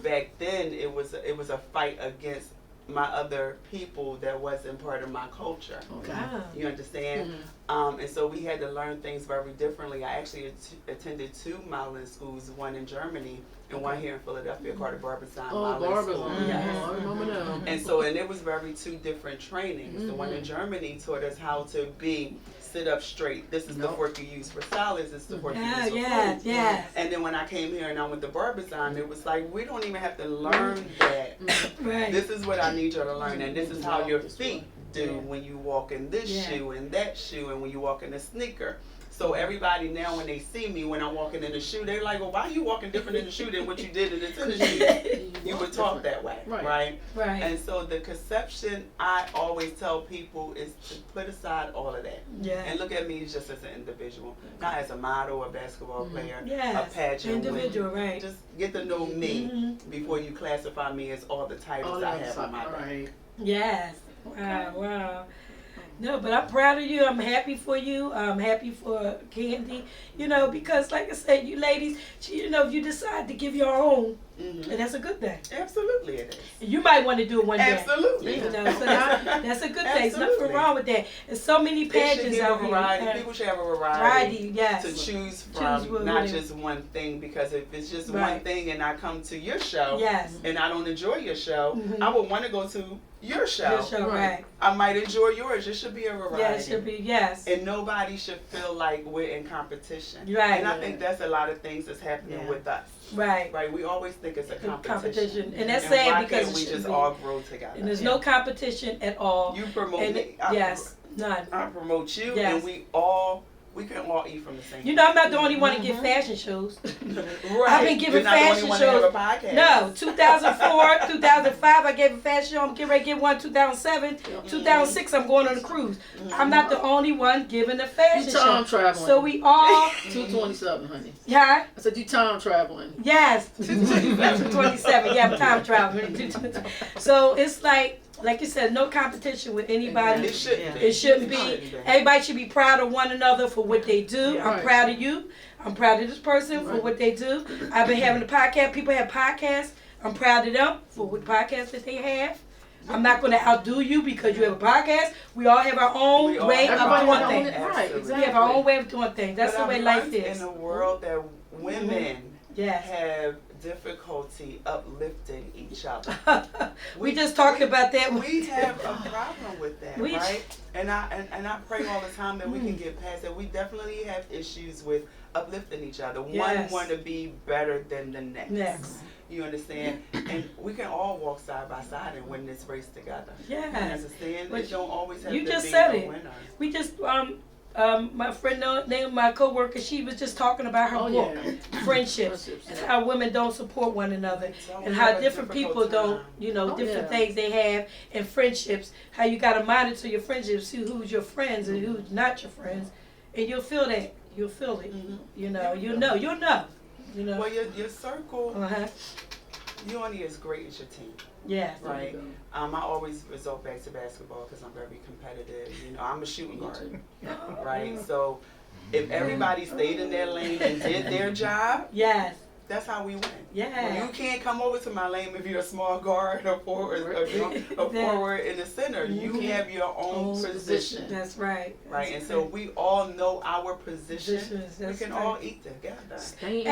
Back then, it was a fight against my other people that wasn't part of my culture. Okay. You understand? And so we had to learn things very differently. I actually attended 2 modeling schools, one in Germany and one here in Philadelphia called the Barbizon Modeling School. Yes. I remember them. And it was very 2 different trainings. The one in Germany taught us how to sit up straight. This is the fork you use for salads. This is the fork you use for food. Yes. And then when I came here and I went to Barbizon, it was like, we don't even have to learn that. Right. This is what I need you to learn, and this is how your feet do when you walk in this shoe and that shoe, and when you walk in a sneaker. So everybody now, when they see me when I'm walking in the shoe, they're like, well, why are you walking different in the shoe than what you did in the tennis shoe? You were taught that way, right? And so the conception I always tell people is to put aside all of that. And look at me just as an individual, not as a model, a basketball player, a pageant individual, right? Just get to know me before you classify me as all the titles I have on my back. Yes. Wow. No, but I'm proud of you. I'm happy for you. I'm happy for Candy. Because like I said, you ladies, if you decide to give your own, and that's a good thing. Absolutely it is. You might want to do it one day. Absolutely. So that's a good thing. There's nothing wrong with that. There's so many pageants out here. People should have a variety to to choose from, not just one thing. Because if it's just one thing and I come to your show and I don't enjoy your show, I would want to go to your show. Right. I might enjoy yours. It should be a variety. Yeah, it should be, yes. And nobody should feel like we're in competition. Right. And I think that's a lot of things that's happening with us. Right. Right. We always think it's a competition. And that's sad because why can't we just all grow together? And there's no competition at all. You promote me. None. I promote you, Yes. and we can all eat from the same. I'm not the only one to give fashion shows. Right. I've been giving fashion shows. To have a podcast. No, 2004, 2005, I gave a fashion show. I'm getting ready to give one 2007. 2006, I'm going on a cruise. I'm not the only one giving a fashion show. You time traveling. So we all. 227, honey. Yeah. I said you time traveling. Yes. 227. Yeah, I'm time traveling. So it's like you said, no competition with anybody. It shouldn't be. Everybody should be proud of one another for what they do. I'm proud of you. I'm proud of this person for what they do. I've been having a podcast. People have podcasts. I'm proud of them for what podcasts that they have. I'm not going to outdo you because you have a podcast. We all have our own way of doing things. Right, exactly. We have our own way of doing things. That's the way life is. In a world that women have difficulty uplifting each other. we just talked about that. We have a problem with that, right? And I pray all the time that we can get past it. We definitely have issues with uplifting each other. Yes. One want to be better than the next. You understand? And we can all walk side by side and win this race together. Yes. You understand? But it don't always have you to just be said a it. winner. We just my friend Naomi, my coworker, she was just talking about her book, Friendships, and how women don't support one another, and how different people don't, different things they have in friendships. How you got to monitor your friendships, see who's your friends and who's not your friends, and you'll feel that. You'll feel it. You'll know. Well, your circle. You only as great as your team. Yes. Right. I always resort back to basketball because I'm very competitive. I'm a shooting guard. Right. So if everybody stayed in their lane and did their job, yes, that's how we win. Yeah. You can't come over to my lane if you're a small guard or forward, a forward in the center. You have your own position. That's right. Right. And so we all know our position. We can all eat together. Hey,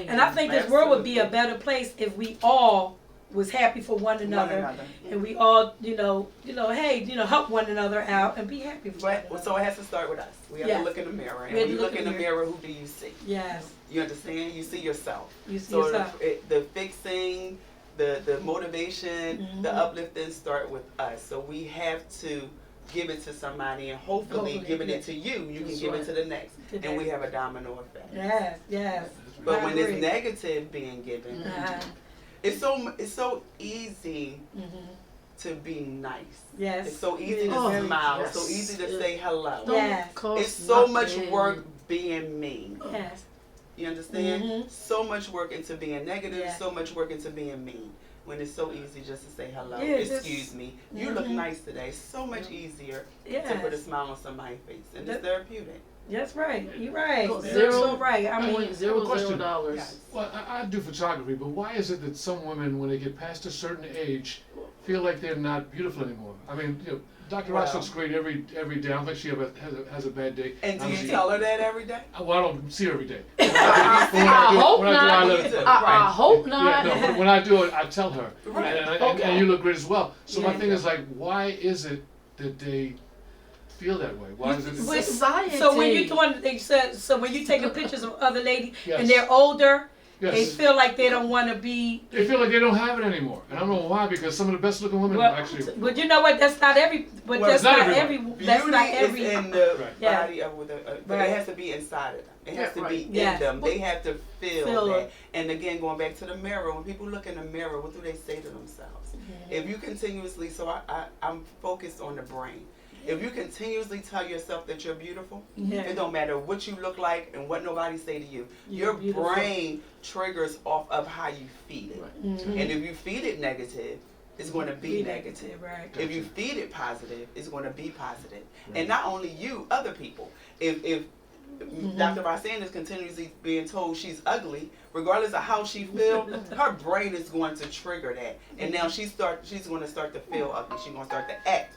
and I think this world would be a better place if we all was happy for one another. And we all, help one another out and be happy for one another. So it has to start with us. We have to look in the mirror. And when you look in the mirror, who do you see? Yes. You understand? You see yourself. You see yourself. The fixing, the motivation, the uplifting start with us. So we have to give it to somebody, and hopefully giving it to you, you can give it to the next. And we have a domino effect. Yes, yes. But when it's negative being given, it's so easy to be nice. Yes. It's so easy to smile. It's so easy to say hello. Yes. It's so much work being mean. Yes. You understand? So much work into being negative, so much work into being mean. When it's so easy just to say hello, excuse me, you look nice today. It's so much easier to put a smile on somebody's face. And it's therapeutic. That's right. You're right. Zero, so right. I mean, $0. Well, I do photography, but why is it that some women, when they get past a certain age, feel like they're not beautiful anymore? I mean, Dr. Rox looks great every day. I don't think she ever has a bad day. And do you tell her that every day? Well, I don't see her every day. I hope not. Yeah, no, but when I do it, I tell her. And you look great as well. So my thing is why is it that they feel that way? Why is it? Society. So when you when you taking pictures of other ladies and they're older, they feel like they don't want to be. They feel like they don't have it anymore, and I don't know why. Because some of the best looking women actually. But you know what? That's not every. But that's not every. That's not every. Beauty is in the body of but it has to be inside of them. It has to be in them. They have to feel that. And again, going back to the mirror, when people look in the mirror, what do they say to themselves? If you continuously, I'm focused on the brain. If you continuously tell yourself that you're beautiful, it don't matter what you look like and what nobody say to you. Your brain triggers off of how you feed it. And if you feed it negative, it's going to be negative. Right. If you feed it positive, it's going to be positive. And not only you, other people. If Dr. Roxanne is continuously being told she's ugly, regardless of how she feels, her brain is going to trigger that. And now she's going to start to feel ugly. She's going to start to act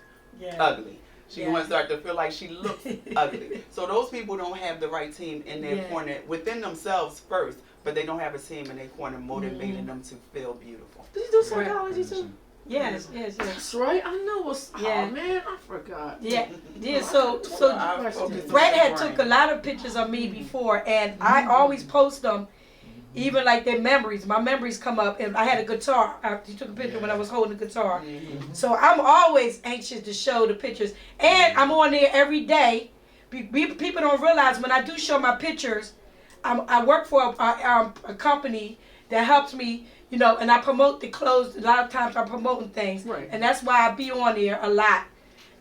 ugly. She's going to start to feel like she looks ugly. So those people don't have the right team in their corner within themselves first, but they don't have a team in their corner motivating them to feel beautiful. Did you do psychology too? Yes. That's right. I know what's. Oh man, I forgot. Yeah. So Brad had took a lot of pictures of me before, and I always post them. Even like their memories. My memories come up, and I had a guitar. He took a picture when I was holding a guitar. So I'm always anxious to show the pictures. And I'm on there every day. People don't realize when I do show my pictures, I work for a company that helps me, and I promote the clothes. A lot of times I'm promoting things. Right. And that's why I be on there a lot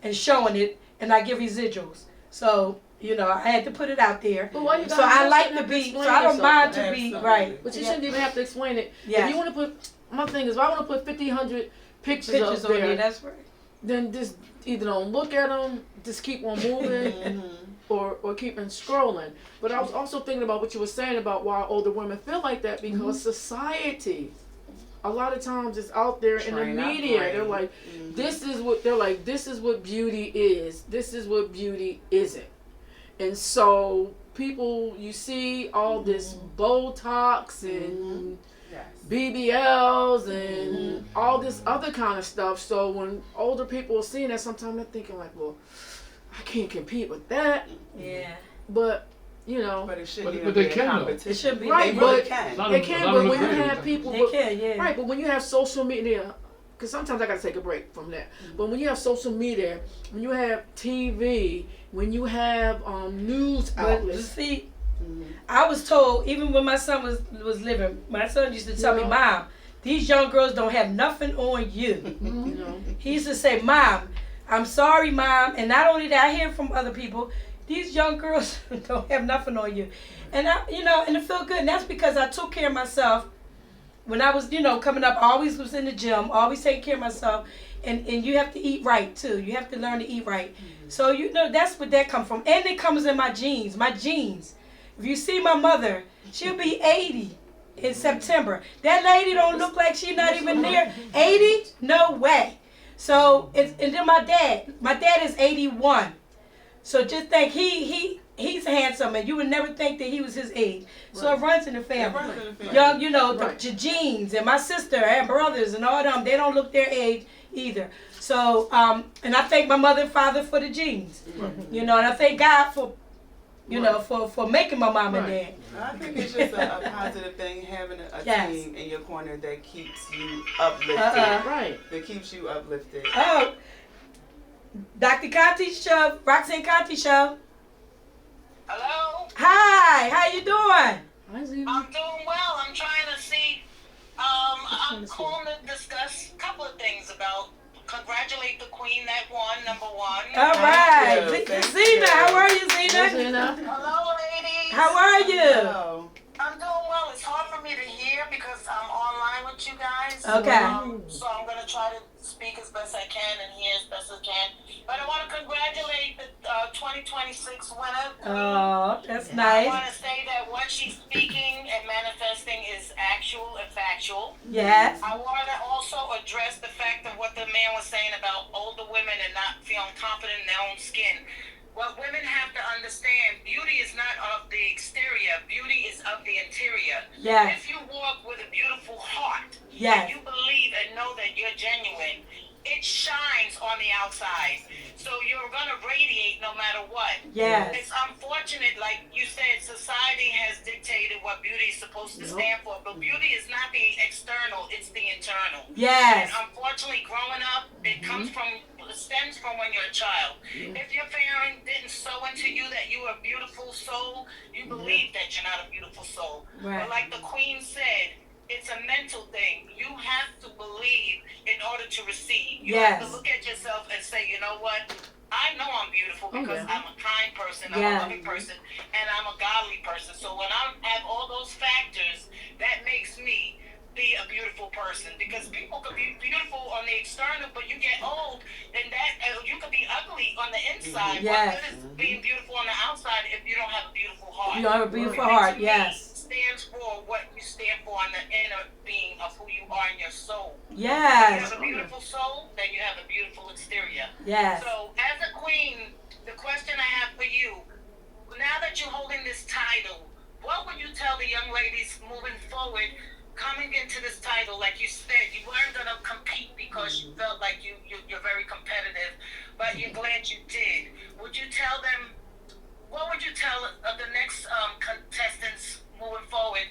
and showing it, and I give residuals. So, I had to put it out there. But why you so I like to be, so I don't mind to be, right. But you shouldn't even have to explain it. Yes. If you want to put, my thing is, if I want to put 100 pictures up on there, there, that's right. Then just either don't look at them, just keep on moving, or keep on scrolling. But I was also thinking about what you were saying about why older women feel like that, because society, a lot of times it's out there in the media. They're like, this is what beauty is. This is what beauty isn't. And so people, you see all this Botox and BBLs and all this other kind of stuff. So when older people are seeing that, sometimes they're thinking like, well, I can't compete with that. Yeah. But you know, but it shouldn't but they can. It should be. Right, they really but can. they can. But when you have people, they can, yeah. Right, but when you have social media. Because sometimes I got to take a break from that. But when you have social media, when you have TV, when you have news outlets. You see, I was told, even when my son was living, my son used to tell me, Mom, these young girls don't have nothing on you. You know? He used to say, Mom, I'm sorry, Mom. And not only that, I hear from other people, these young girls don't have nothing on you. And and it felt good. And that's because I took care of myself. When I was, coming up, I always was in the gym, always taking care of myself. And you have to eat right, too. You have to learn to eat right. So, that's where that comes from. And it comes in my genes. My genes. If you see my mother, she'll be 80 in September. That lady don't look like she's not even near 80. No way. So, and then my dad is 81. So just think, he's handsome, and you would never think that he was his age. So it runs in the family. Young, the genes, and my sister and brothers and all them, they don't look their age either. So, and I thank my mother and father for the genes. And I thank God for, for making my mom and dad. I think it's just a positive thing having a team in your corner that keeps you uplifted. Right. That keeps you uplifted. Oh, Dr. Contee Show, DrRoxanneContee Show. Hello? Hi, how you doing? I'm doing well. I'm trying to see, I'm calling to discuss a couple of things about congratulate the queen that won, number one. All right. Zena, how are you, Zena? Hello, ladies. How are you? Hello. I'm doing well. It's hard for me to hear because I'm online with you guys. Okay. So I'm going to try to speak as best I can and hear as best I can. But I want to congratulate the 2026 winner. Oh, that's nice. I want to say that what she's speaking and manifesting is actual and factual. Yes. I want to also address the fact of what the man was saying about older women and not feeling confident in their own skin. What women have to understand, beauty is not of the exterior, beauty is of the interior. Yes. If you walk with a beautiful heart, Yes. and you believe and know that you're genuine, it shines on the outside. So you're going to radiate no matter what. Yes. It's unfortunate, like you said, society has dictated what beauty is supposed to stand for, but beauty is not the external, it's the internal. Yes. And unfortunately, growing up, it stems from when you're a child. If your parent didn't sow into you that you are a beautiful soul, you believe that you're not a beautiful soul. Right. But like the queen said, it's a mental thing. You have to believe in order to receive. You have to look at yourself and say, you know what? I know I'm beautiful because I'm a kind person, I'm a loving person, and I'm a godly person. So when I have all those factors, that makes me be a beautiful person. Because people could be beautiful on the external, but you get old, then you could be ugly on the inside. Yes. What good is being beautiful on the outside if you don't have a beautiful heart? You have a beautiful heart, yes. Stands for what you stand for on the inner being of who you are in your soul. Yes. If you have a beautiful soul, then you have a beautiful exterior. Yes. So, as a queen, the question I have for you, now that you're holding this title, what would you tell the young ladies moving forward, coming into this title? Like you said, you weren't going to compete because you felt like you're very competitive, but you're glad you did. Would you tell them, what would you tell the next contestants moving forward?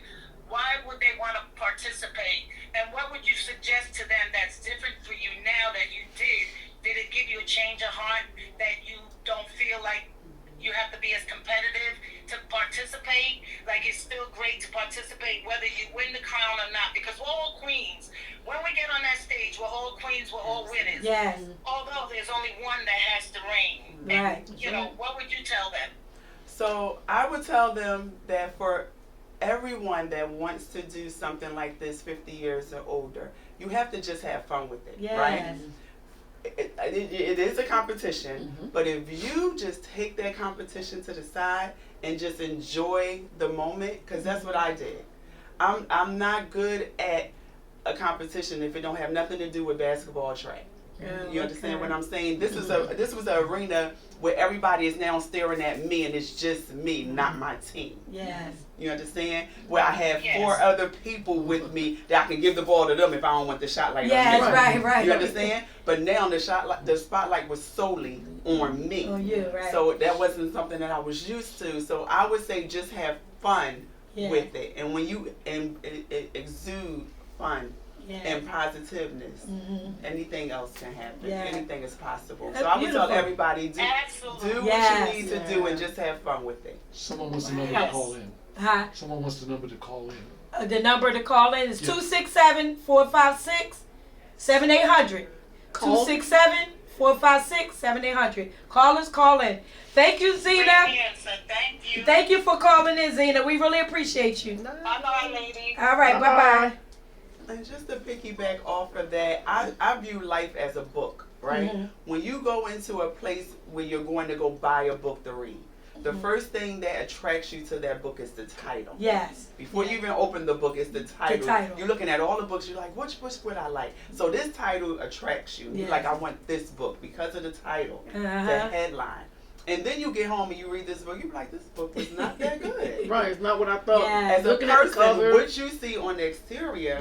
Why would they want to participate? And what would you suggest to them that's different for you now that you did? Did it give you a change of heart that you don't feel like you have to be as competitive to participate? Like, it's still great to participate whether you win the crown or not, because we're all queens. When we get on that stage, we're all queens, we're all winners. Yes. Although there's only one that has to reign. Right. And, what would you tell them? So I would tell them that for everyone that wants to do something like this 50 years or older, you have to just have fun with it, right? It is a competition, but if you just take that competition to the side and just enjoy the moment, because that's what I did. I'm not good at a competition if it don't have nothing to do with basketball or track. You understand what I'm saying? This was an arena where everybody is now staring at me and it's just me, not my team. Yes. You understand? Where I have Yes. 4 other people with me that I can give the ball to them if I don't want the shot Yes, on me. right. You understand? But now the spotlight was solely on me. On you, right. So that wasn't something that I was used to. So I would say just have fun with it. And when you exude fun and positiveness, anything else can happen. Anything is possible. That's so I would beautiful. tell everybody, do what you need to do and just have fun with it. Someone wants the number to call in. Huh? Someone wants the number to call in. The number to call in is 267-456-7800. 267-456-7800. Callers, call in. Thank you, Zena. Thank you. Thank you for calling in, Zena. We really appreciate you. Bye-bye, lady. All right, bye-bye. And just to piggyback off of that, I view life as a book, right? When you go into a place where you're going to go buy a book to read, the first thing that attracts you to that book is the title. Yes. Before you even open the book, it's the title. The title. You're looking at all the books, you're like, which would I like? So this title attracts you. You're like, I want this book because of the title, the headline. And then you get home and you read this book, you're like, this book was not that good. Right, it's not what I thought. As a person, what you see on the exterior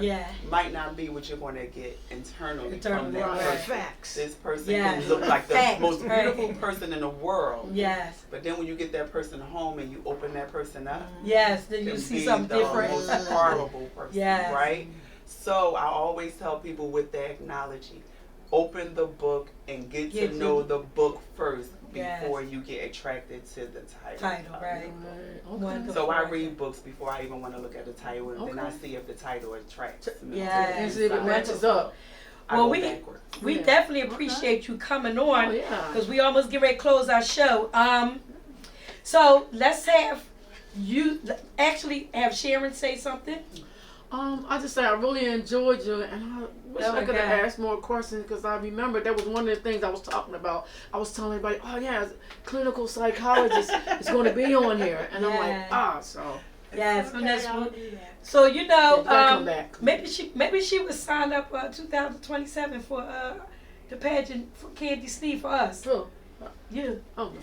might not be what you're going to get internally from that person. Facts. This person can look like the most beautiful person in the world. Yes. But then when you get that person home and you open that person up, yes, then you see something different. The most horrible person, right? So I always tell people with the acknowledgement, open the book and get to know the book first before you get attracted to the title. Right. Okay. So I read books before I even want to look at the title, and then I see if the title attracts me. And see if it matches up. Well, we definitely appreciate you coming on because we almost get ready to close our show. So let's have you actually have Sharon say something. I just say I really enjoyed you, and I wish I could have asked more questions because I remember that was one of the things I was talking about. I was telling everybody, oh yeah, clinical psychologist is going to be on here, and I'm like, so. Yes, so you know, come back. maybe she would sign up 2027 for the pageant for Candy Steve for us. True. You. Oh no.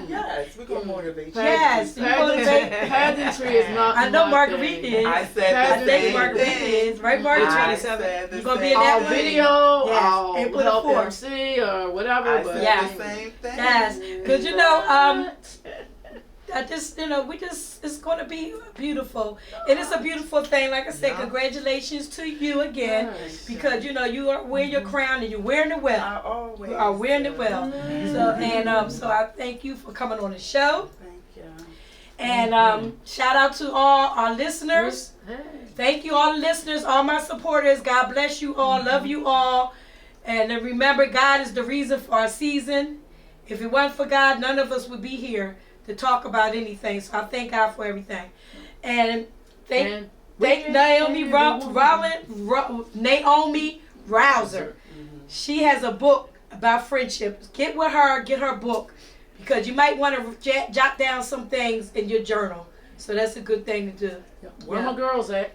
Yes, we're going to motivate you. Yes, pageantry is not I know my Marguerite thing. is. I said Marguerite is. Right, Marguerite? I said the You going to be in that video, I'll April help 4th. MC or whatever. I but said the same thing. Yes, because you know, it's going to be beautiful. It is a beautiful thing. Like I said, congratulations to you again, because you know you are wearing your crown and you're wearing it well. I always You are wearing it well. So I thank you for coming on the show. Thank you. And shout out to all our listeners. Thank you, all the listeners, all my supporters. God bless you all. Love you all. And then remember, God is the reason for our season. If it wasn't for God, none of us would be here to talk about anything. So I thank God for everything. And thank Naomi Naomi Rouser. She has a book about friendship. Get with her, get her book, because you might want to jot down some things in your journal. So that's a good thing to do. Where my girls at?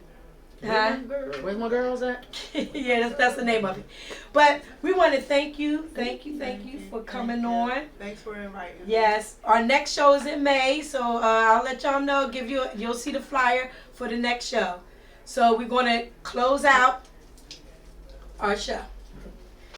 Where's my girls at? Yeah, that's the name of it. But we want to thank you for coming on. Thanks for inviting me. Yes, our next show is in May, so I'll let y'all know. You'll see the flyer for the next show. So we're going to close out our show.